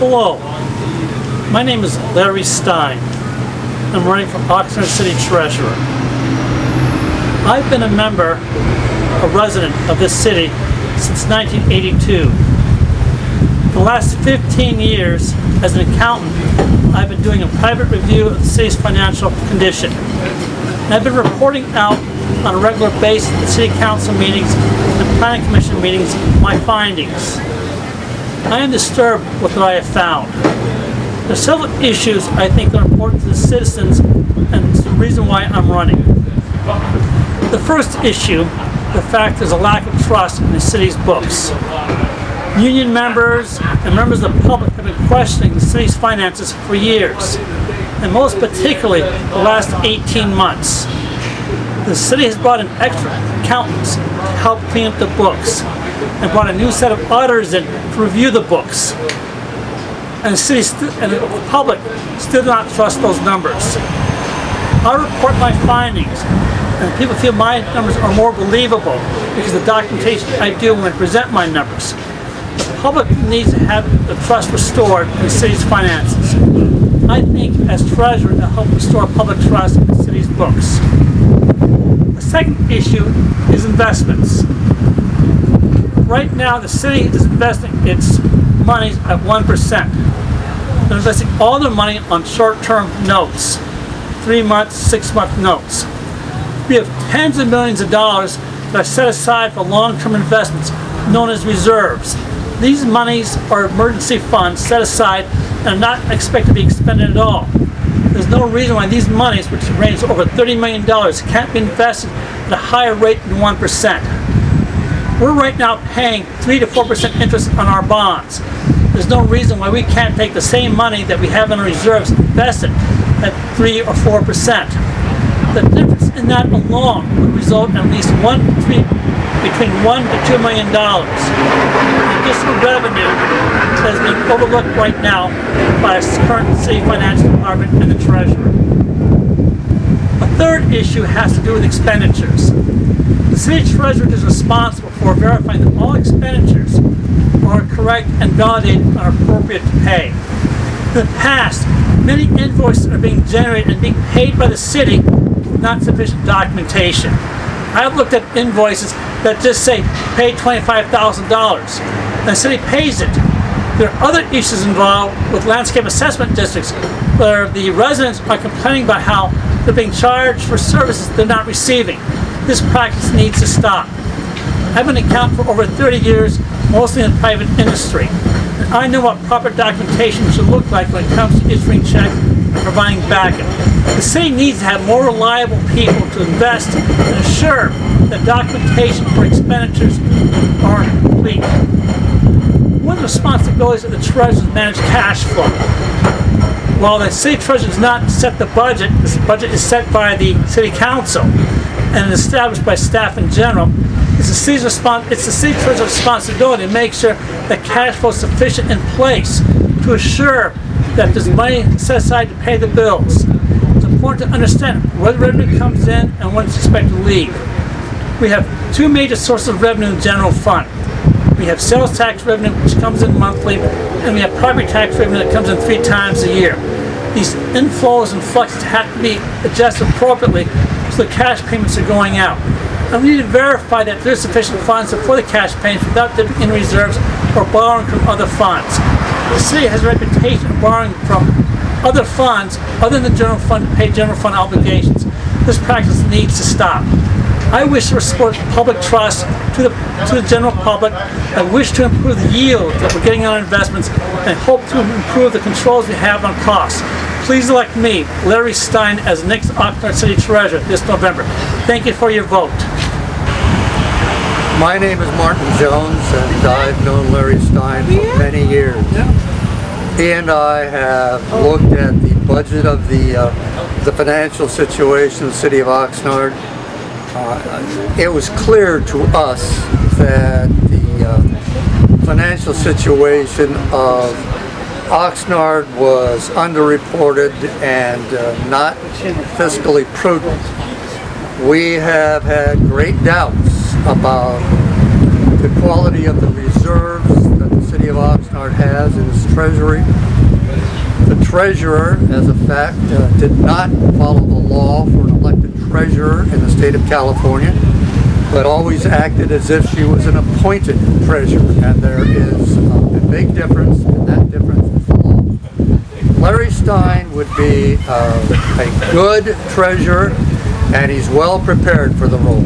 Hello, my name is Larry Stein. I'm running for Oxnard City Treasurer. I've been a member, a resident of this city since 1982. For the last 15 years, as an accountant, I've been doing a private review of the city's financial condition. And I've been reporting out on a regular basis at the City Council meetings and Planning Commission meetings my findings. I am disturbed with what I have found. There are several issues I think are important to the citizens, and it's the reason why I'm running. The first issue, the fact there's a lack of trust in the city's books. Union members and members of the public have been questioning the city's finances for years, and most particularly the last 18 months. The city has brought in extra accountants to help clean up the books, and brought a new set of auditors in to review the books. And the city and the public still do not trust those numbers. I report my findings, and people feel my numbers are more believable because of the documentation I do when I present my numbers. The public needs to have the trust restored in the city's finances. I think as treasurer to help restore public trust in the city's books. The second issue is investments. Right now, the city is investing its monies at 1%. They're investing all their money on short-term notes, 3-month, 6-month notes. We have tens of millions of dollars that are set aside for long-term investments, known as reserves. These monies are emergency funds set aside and are not expected to be expended at all. There's no reason why these monies, which range over $30 million, can't be invested at a higher rate than 1%. We're right now paying 3 to 4% interest on our bonds. There's no reason why we can't take the same money that we have in our reserves and invest it at 3 or 4%. The difference in that alone would result in at least between $1 to $2 million. Additional revenue that is being overlooked right now by our current city financial department and the treasurer. A third issue has to do with expenditures. The city treasurer is responsible for verifying that all expenditures are correct and validated and are appropriate to pay. In the past, many invoices are being generated and being paid by the city with not sufficient documentation. I've looked at invoices that just say pay $25,000 and the city pays it. There are other issues involved with landscape assessment districts where the residents are complaining about how they're being charged for services they're not receiving. This practice needs to stop. I've been an accountant for over 30 years, mostly in the private industry. And I know what proper documentation should look like when it comes to issuing checks and providing backup. The city needs to have more reliable people to invest and assure that documentation for expenditures are complete. One of the responsibilities of the treasurer is to manage cash flow. While the city treasurer does not set the budget is set by the city council and established by staff in general. It's the city treasurer's responsibility to make sure that cash flow is sufficient in place to assure that there's money set aside to pay the bills. It's important to understand where the revenue comes in and when it's expected to leave. We have two major sources of revenue in the general fund. We have sales tax revenue, which comes in monthly, and we have property tax revenue that comes in 3 times a year. These inflows and fluxes have to be adjusted appropriately so the cash payments are going out. And we need to verify that there's sufficient funds for the cash payments without dipping in reserves or borrowing from other funds. The city has a reputation of borrowing from other funds other than the general fund to pay general fund obligations. This practice needs to stop. I wish to restore public trust to the general public. I wish to improve the yield that we're getting on our investments and hope to improve the controls we have on costs. Please elect me, Larry Stein, as next Oxnard City Treasurer this November. Thank you for your vote. My name is Martin Jones, and I've known Larry Stein for many years. He and I have looked at the budget of the financial situation of the city of Oxnard. It was clear to us that the financial situation of Oxnard was underreported and not fiscally prudent. We have had great doubts about the quality of the reserves that the city of of Oxnard has in its treasury. The treasurer, as a fact, did not follow the law for an elected treasurer in the state of California, but always acted as if she was an appointed treasurer, and there is a big difference, and that difference is the law. Larry Stein would be a good treasurer, and he's well prepared for the role.